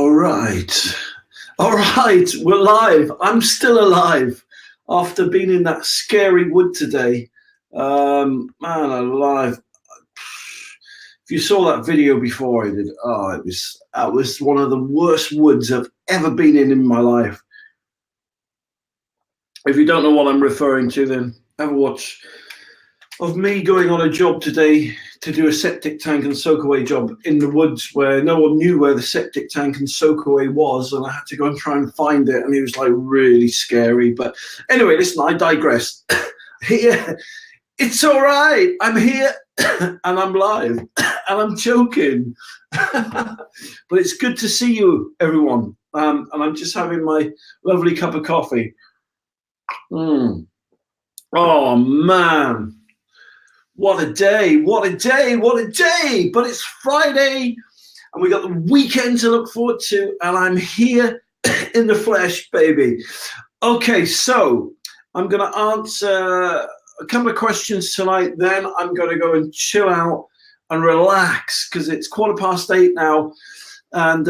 All right. All right, we're live. I'm still alive after being in that scary wood today. Man alive. If you saw that video before I did, that was one of the worst woods I've ever been in my life. If you don't know what I'm referring to, then have a watch of me going on a job today to do a septic tank and soakaway job in the woods where no one knew where the septic tank and soakaway was, and I had to go and try and find it, and it was like really scary. But anyway, listen, I digress. Here, it's all right. I'm here and I'm live and I'm joking. But it's good to see you, everyone. And I'm just having my lovely cup of coffee. Oh man. What a day, what a day, what a day. But it's Friday and we got the weekend to look forward to, and I'm here in the flesh, baby. Okay, so I'm going to answer a couple of questions tonight. Then I'm going to go and chill out and relax because it's 8:15 now. And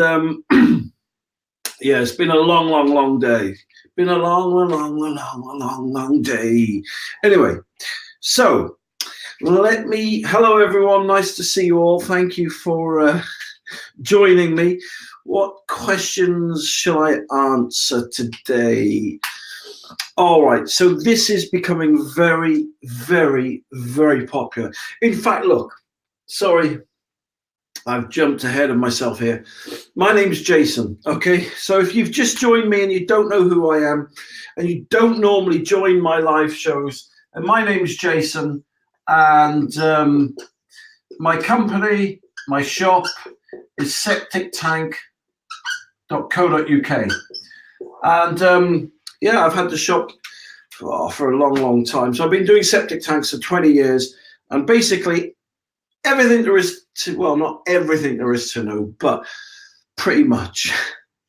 yeah, it's been a long day. Been a long day. Anyway, so hello everyone, nice to see you all. Thank you for joining me. What questions shall I answer today? All right, so this is becoming very popular. In fact, look, sorry, I've jumped ahead of myself here. My name's Jason, okay? So if you've just joined me and you don't know who I am and you don't normally join my live shows, and my name's Jason, and my company, my shop is septictank.co.uk. And yeah, I've had the shop for a long time. So I've been doing septic tanks for 20 years, and basically everything there is to, well, not everything there is to know, but pretty much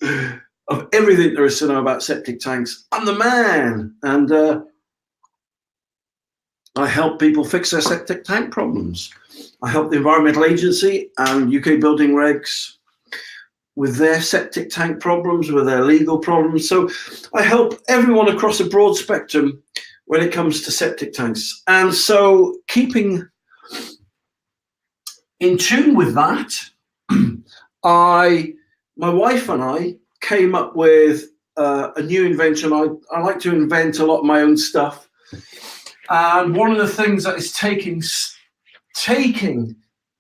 of everything there is to know about septic tanks, I'm the man. And I help people fix their septic tank problems. I help the Environmental Agency and UK Building Regs with their septic tank problems, with their legal problems. So I help everyone across a broad spectrum when it comes to septic tanks. And so keeping in tune with that, my wife and I came up with a new invention. I like to invent a lot of my own stuff. And one of the things that is taking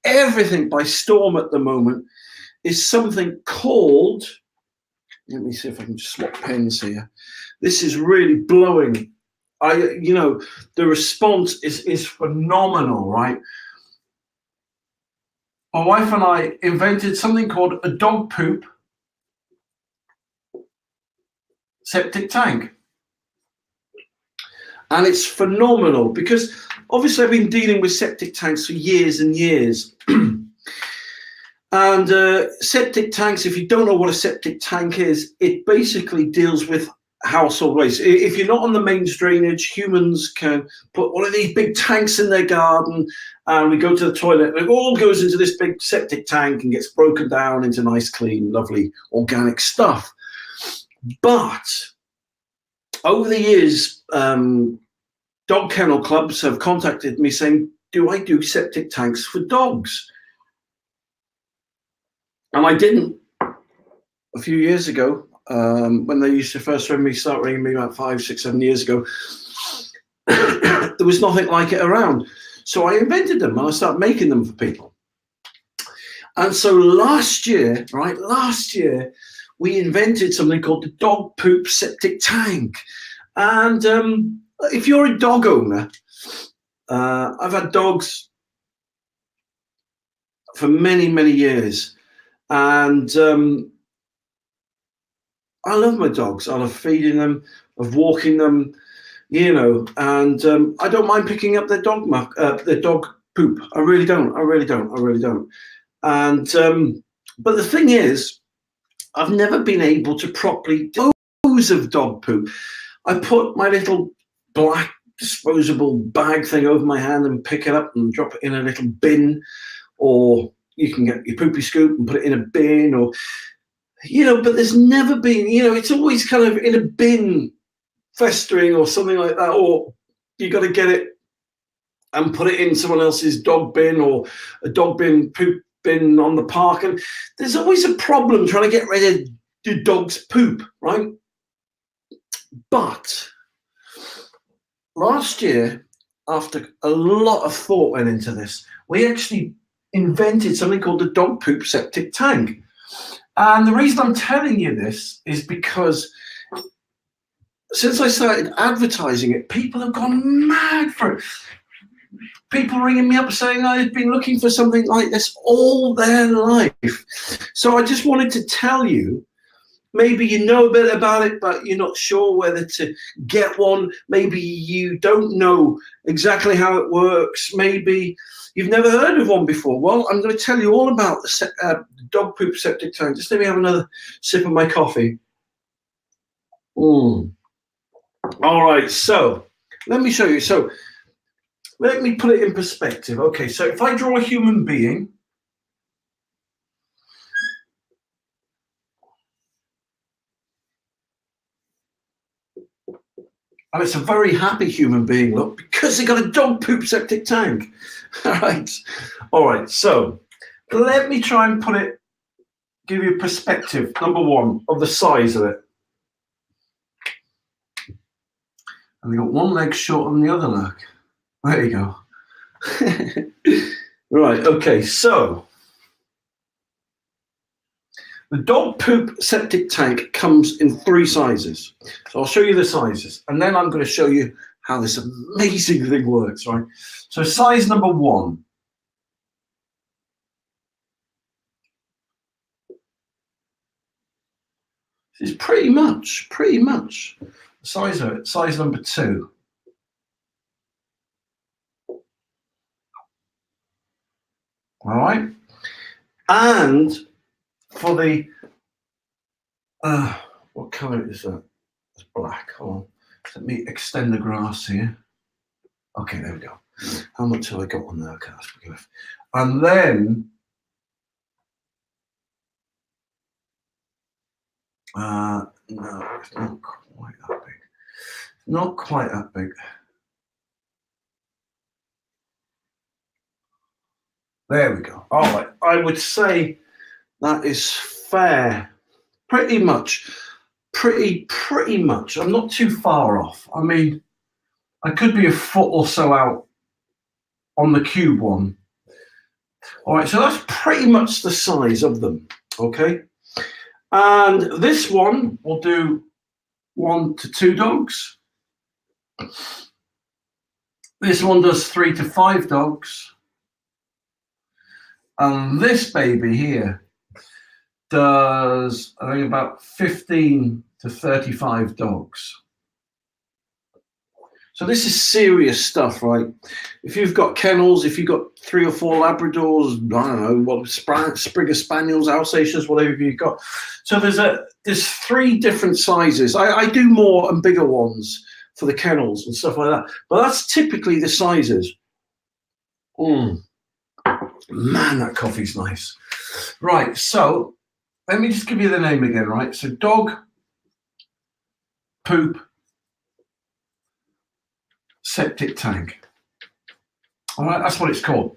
everything by storm at the moment is something called, let me see if I can just swap pens here. This is really blowing. The response is phenomenal, right? My wife and I invented something called a dog poop septic tank. And it's phenomenal because obviously I've been dealing with septic tanks for years and years. And septic tanks, if you don't know what a septic tank is, it basically deals with household waste. If you're not on the mains drainage, humans can put one of these big tanks in their garden, and we go to the toilet, and it all goes into this big septic tank and gets broken down into nice, clean, lovely, organic stuff. But over the years, dog kennel clubs have contacted me saying, do I do septic tanks for dogs? And I didn't a few years ago, when they used to first start ringing me about 5, 6, 7 years ago. There was nothing like it around. So I invented them and I started making them for people. And so last year, we invented something called the dog poop septic tank. And if you're a dog owner, I've had dogs for many years, and I love my dogs. I love feeding them, of walking them, and I don't mind picking up their dog poop. I really don't. And but the thing is, I've never been able to properly dispose of dog poop. I put my little black disposable bag thing over my hand and pick it up and drop it in a little bin, or you can get your poopy scoop and put it in a bin, or you know, but there's never been, you know, it's always kind of in a bin festering or something like that, or you got to get it and put it in someone else's dog bin or a dog bin, poop bin on the park. And there's always a problem trying to get rid of the dog's poop, right? But last year, after a lot of thought went into this, we actually invented something called the dog poop septic tank. And the reason I'm telling you this is because since I started advertising it, people have gone mad for it. People ringing me up saying I've been looking for something like this all their life. So I just wanted to tell you, maybe you know a bit about it, but you're not sure whether to get one. Maybe you don't know exactly how it works. Maybe you've never heard of one before. Well, I'm going to tell you all about the dog poop septic tank. Just let me have another sip of my coffee. All right, so let me show you. So let me put it in perspective. Okay, so if I draw a human being, and it's a very happy human being, look, because they got a dog poop septic tank. All right, so let me try and put it, give you perspective, number one, of the size of it. And they got one leg shorter than the other leg. There you go. Right, okay, so the dog poop septic tank comes in 3 sizes. So I'll show you the sizes, and then I'm going to show you how this amazing thing works, right? So size number 1. This is pretty much the size of it. Size number 2. All right, and for the what colour is that? It's black. Hold on. Let me extend the grass here. Okay, there we go. How much have I got on there? Okay, that's big enough. And then no, it's not quite that big. Not quite that big. There we go. All right, I would say that is fair. Pretty much. Pretty much. I'm not too far off. I mean, I could be a foot or so out on the cube one. All right, so that's pretty much the size of them, okay? And this one will do 1 to 2 dogs. This one does 3 to 5 dogs. And this baby here does, I think, about 15 to 35 dogs. So this is serious stuff, right? If you've got kennels, if you've got 3 or 4 Labradors, I don't know, what Springer Spaniels, Alsatians, whatever you've got. So there's 3 different sizes. I do more and bigger ones for the kennels and stuff like that, but that's typically the sizes. Man, that coffee's nice. Right, so let me just give you the name again, right? So dog poop septic tank. All right, that's what it's called.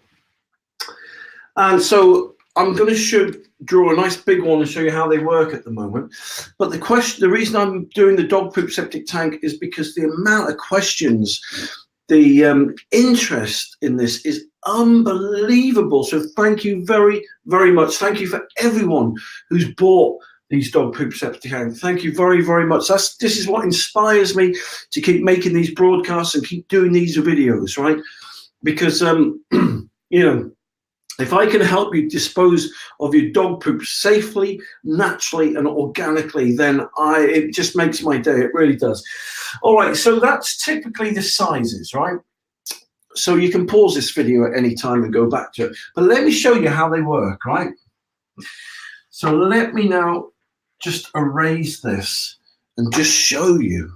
And so I'm going to draw a nice big one and show you how they work at the moment. But the reason I'm doing the dog poop septic tank is because the amount of questions, the interest in this is unbelievable. So thank you very, very much. Thank you for everyone who's bought these dog poop septic tanks. Thank you very, very much. This is what inspires me to keep making these broadcasts and keep doing these videos, right? Because you know, if I can help you dispose of your dog poop safely, naturally, and organically, then it just makes my day. It really does. All right, so that's typically the sizes, right? So you can pause this video at any time and go back to it. But let me show you how they work, right? So let me now just erase this and just show you.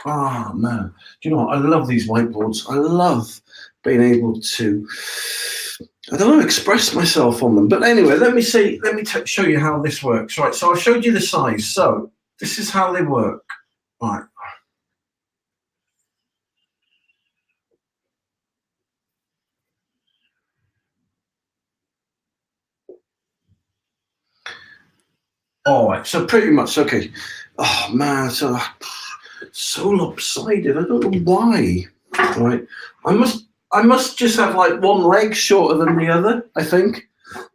Oh, man. Do you know what? I love these whiteboards. I love being able to, I don't know, express myself on them. But anyway, let me show you how this works. Right, so I've showed you the size. So this is how they work. Right. All right, so pretty much, okay. Oh man, so lopsided. I don't know why. Right, I must just have like one leg shorter than the other, I think,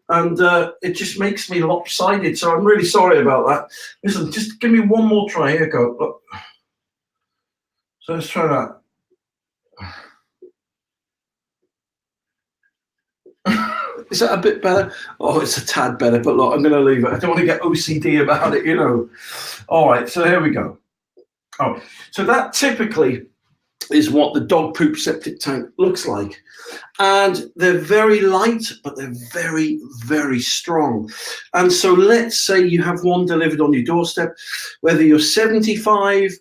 and it just makes me lopsided. So I'm really sorry about that. Listen, just give me one more try. Here, go. Look. So let's try that. Is that a bit better? Oh, it's a tad better, but look, I'm going to leave it. I don't want to get OCD about it, you know. All right, so here we go. Oh, so that typically is what the dog poop septic tank looks like. And they're very light, but they're very, very strong. And so let's say you have one delivered on your doorstep, whether you're 75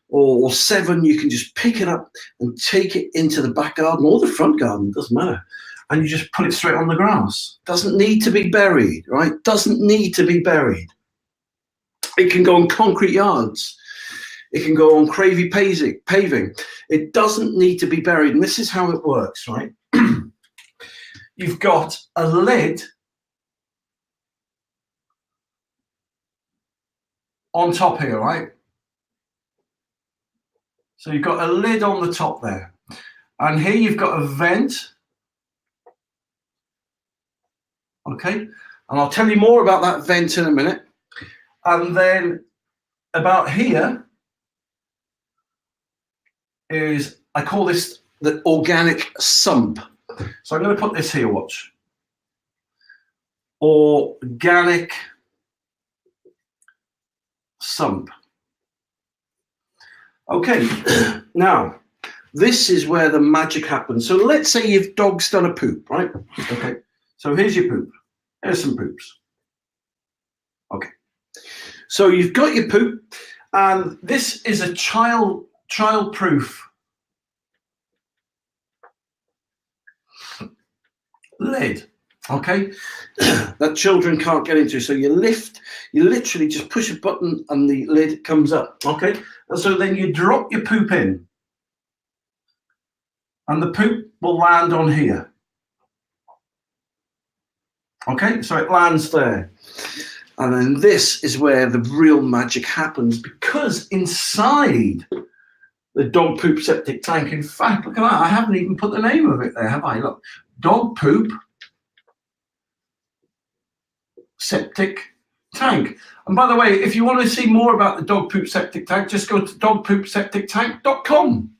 or 7, you can just pick it up and take it into the back garden or the front garden, doesn't matter. And you just put it straight on the grass. Doesn't need to be buried, right? Doesn't need to be buried. It can go on concrete yards. It can go on cravey paving. It doesn't need to be buried. And this is how it works, right? You've got a lid on top here, right? So you've got a lid on the top there. And here you've got a vent. Okay, and I'll tell you more about that vent in a minute. And then about here is, I call this the organic sump. So I'm going to put this here, watch. Organic sump. Okay, now this is where the magic happens. So let's say your dog's done a poop, right? Okay, so here's your poop. Here's some poops. Okay, so you've got your poop, and this is a child-proof lid, okay, that children can't get into. So you literally just push a button and the lid comes up, okay, and so then you drop your poop in, and the poop will land on here. Okay, so it lands there. And then this is where the real magic happens, because inside the dog poop septic tank, in fact, look at that, I haven't even put the name of it there, have I? Look, dog poop septic tank. And by the way, if you want to see more about the dog poop septic tank, just go to dogpoopseptictank.com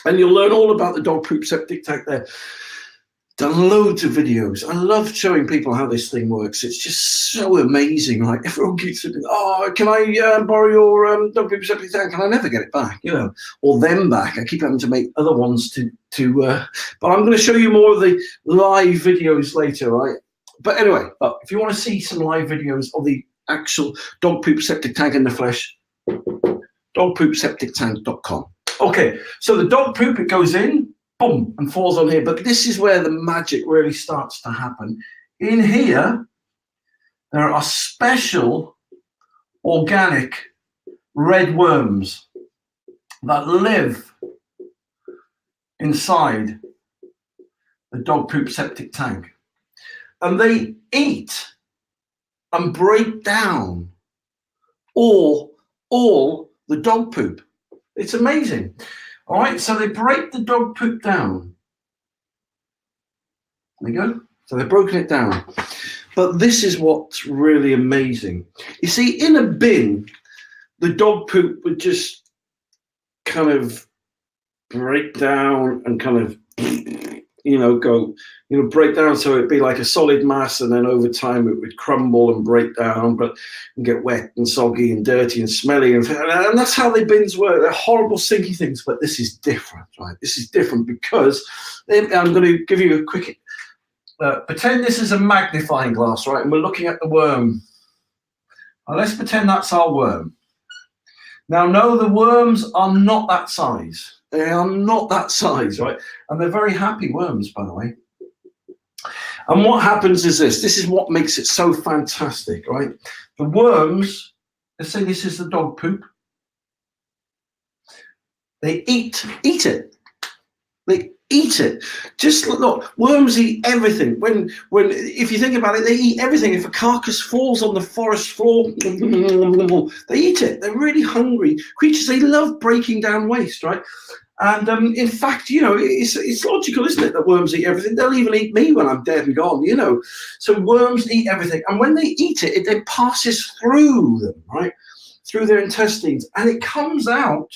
and you'll learn all about the dog poop septic tank there. Done loads of videos. I love showing people how this thing works. It's just so amazing. Like, everyone keeps saying, "Oh, can I borrow your dog poop septic tank?" And I never get it back, you know, or them back. I keep having to make other ones to but I'm going to show you more of the live videos later, right? But anyway, if you want to see some live videos of the actual dog poop septic tank in the flesh, dogpoopseptictank.com. Okay, so the dog poop, it goes in, boom, and falls on here. But this is where the magic really starts to happen. In here, there are special organic red worms that live inside the dog poop septic tank. And they eat and break down all the dog poop. It's amazing. All right, so they break the dog poop down. There you go. So they've broken it down. But this is what's really amazing. You see, in a bin, the dog poop would just kind of break down and kind of, you know, go, you know, break down. So it'd be like a solid mass, and then over time it would crumble and break down, but and get wet and soggy and dirty and smelly. And that's how the bins work. They're horrible, stinky things, but this is different, right? This is different because I'm going to give you a quick, pretend this is a magnifying glass, right? And we're looking at the worm. Now let's pretend that's our worm. Now, no, the worms are not that size. They are not that size, right? And they're very happy worms, by the way. And what happens is this is what makes it so fantastic, right? The worms, let's say this is the dog poop. They eat it. They eat it. Just look, worms eat everything. If you think about it, they eat everything. If a carcass falls on the forest floor, they eat it. They're really hungry creatures. They love breaking down waste, right? And in fact, you know, it's logical, isn't it, that worms eat everything? They'll even eat me when I'm dead and gone, you know. So worms eat everything. And when they eat it, it then passes through them, right? Through their intestines. And it comes out.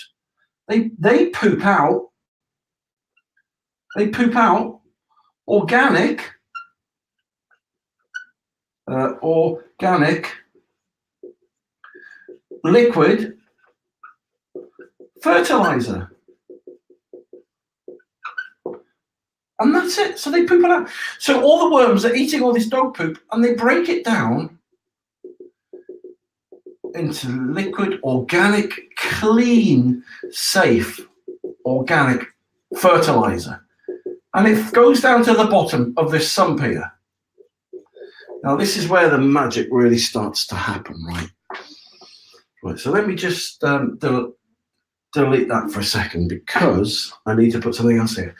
They poop out. They poop out organic liquid fertilizer. And that's it. So they poop it out. So all the worms are eating all this dog poop and they break it down into liquid, organic, clean, safe, organic fertilizer. And it goes down to the bottom of this sump here. Now, this is where the magic really starts to happen, right? Right, so let me just delete that for a second because I need to put something else here.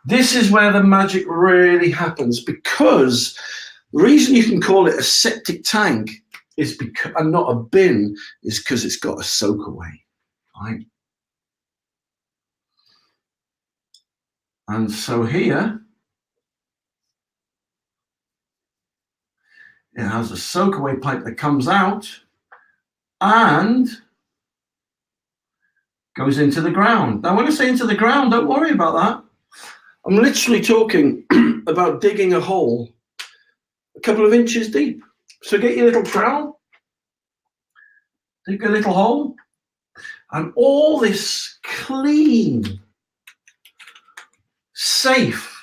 This is where the magic really happens, because the reason you can call it a septic tank is because, and not a bin, is because it's got a soak away, right? And so here, it has a soak away pipe that comes out and goes into the ground. Now, when I say into the ground, don't worry about that. I'm literally talking about digging a hole a couple of inches deep. So get your little trowel, dig a little hole, and all this clean, safe,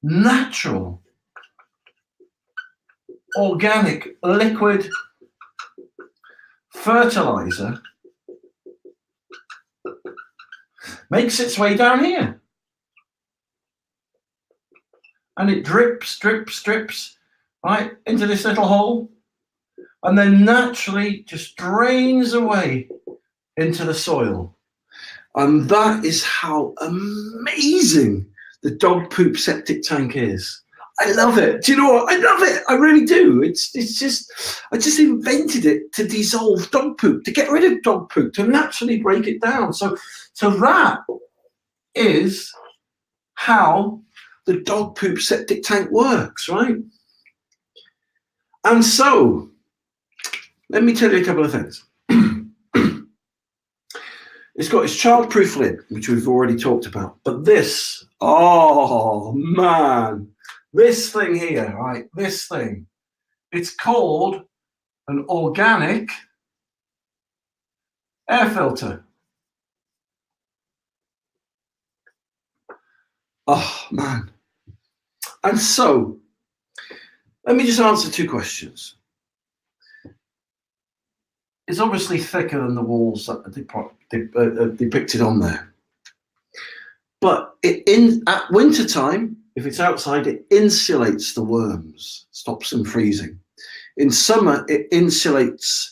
natural, organic, liquid fertilizer makes its way down here. And it drips, drips, drips, right, into this little hole, and then naturally just drains away into the soil. And that is how amazing the dog poop septic tank is. I love it. Do you know what? I love it. I really do. It's just, I just invented it to dissolve dog poop, to get rid of dog poop, to naturally break it down. So that is how the dog poop septic tank works, right? And so, let me tell you a couple of things. It's got its childproof lid, which we've already talked about. But this, oh man, this thing here, right? This thing, it's called an organic air filter. Oh man. And so, let me just answer two questions. It's obviously thicker than the walls that are depicted on there. But at winter time, if it's outside, it insulates the worms, stops them freezing. In summer, it insulates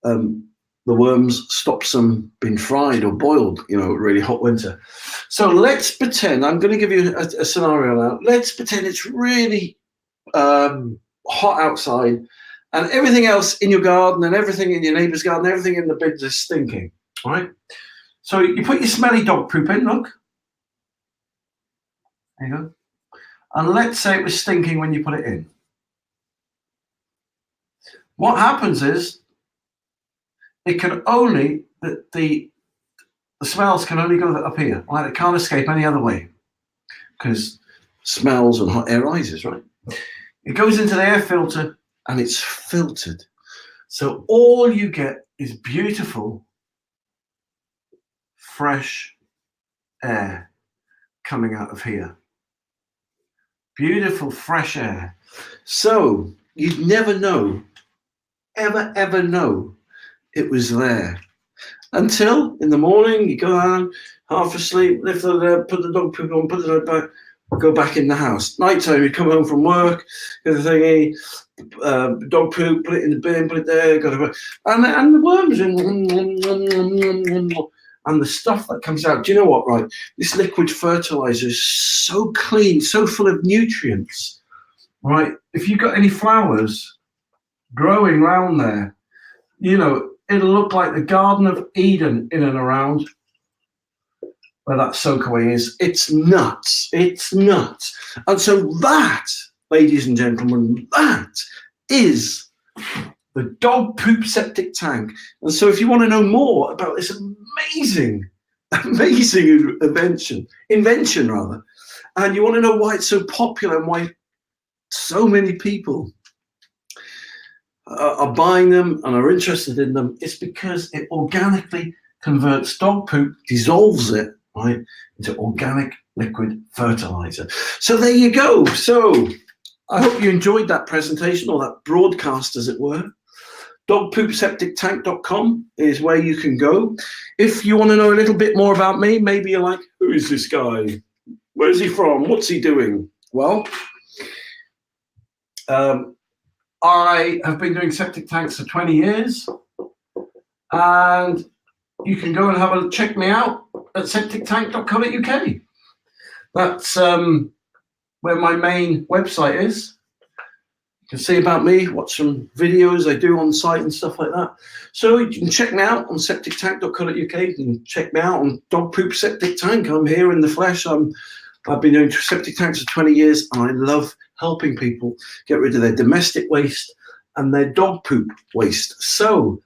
the worms, stops them being fried or boiled, you know, really hot winter. So let's pretend, I'm going to give you a scenario now. Let's pretend it's really hot outside, and everything else in your garden and everything in your neighbour's garden, everything in the bins is stinking, all right? So you put your smelly dog poop in, look. There you go. And let's say it was stinking when you put it in. What happens is it can only, the smells can only go up here, right? It can't escape any other way because smells and hot air rises, right? It goes into the air filter and it's filtered. So all you get is beautiful, fresh air coming out of here. Beautiful, fresh air. So you'd never know, ever know it was there. until in the morning you go down, half asleep, lift it up, put the dog poop on, put it back, go back in the house. Nighttime, you come home from work, get the thingy, dog poop, put it in the bin, put it there, go to work, and the worms and the stuff that comes out. Do you know what, right? This liquid fertilizer is so clean, so full of nutrients, right? If you've got any flowers growing around there, you know, it'll look like the Garden of Eden in and around where that soakaway is. It's nuts. It's nuts. And so that, ladies and gentlemen, that is the dog poop septic tank. And so if you want to know more about this amazing invention rather, and you want to know why it's so popular and why so many people are buying them and are interested in them, it's because it organically converts dog poop, dissolves it, right, into organic liquid fertilizer. So there you go. So I hope you enjoyed that presentation, or that broadcast as it were. Dogpoopseptictank.com is where you can go. If you want to know a little bit more about me, maybe you're like, who is this guy? Where's he from? What's he doing? Well, I have been doing septic tanks for 20 years, and you can go and check me out at septictank.co.uk. That's where my main website is. You can see about me, watch some videos I do on site and stuff like that. So you can check me out on septictank.co.uk. You can check me out on Dog Poop Septic Tank. I'm here in the flesh. I've been doing septic tanks for 20 years, and I love helping people get rid of their domestic waste and their dog poop waste. So,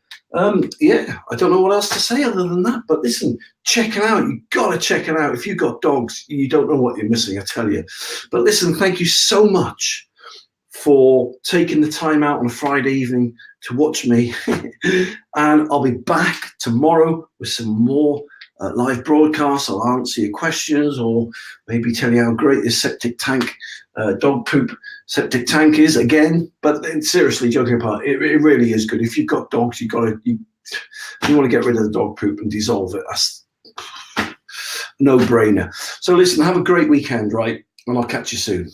yeah, I don't know what else to say other than that. But listen, check it out. You've got to check it out. If you've got dogs, you don't know what you're missing, I tell you. But listen, thank you so much for taking the time out on a Friday evening to watch me. And I'll be back tomorrow with some more live broadcasts. I'll answer your questions, or maybe tell you how great this septic tank, dog poop septic tank is again. But seriously, joking apart, it really is good. If you've got dogs, you want to get rid of the dog poop and dissolve it. That's no brainer. So listen, have a great weekend, right? And I'll catch you soon.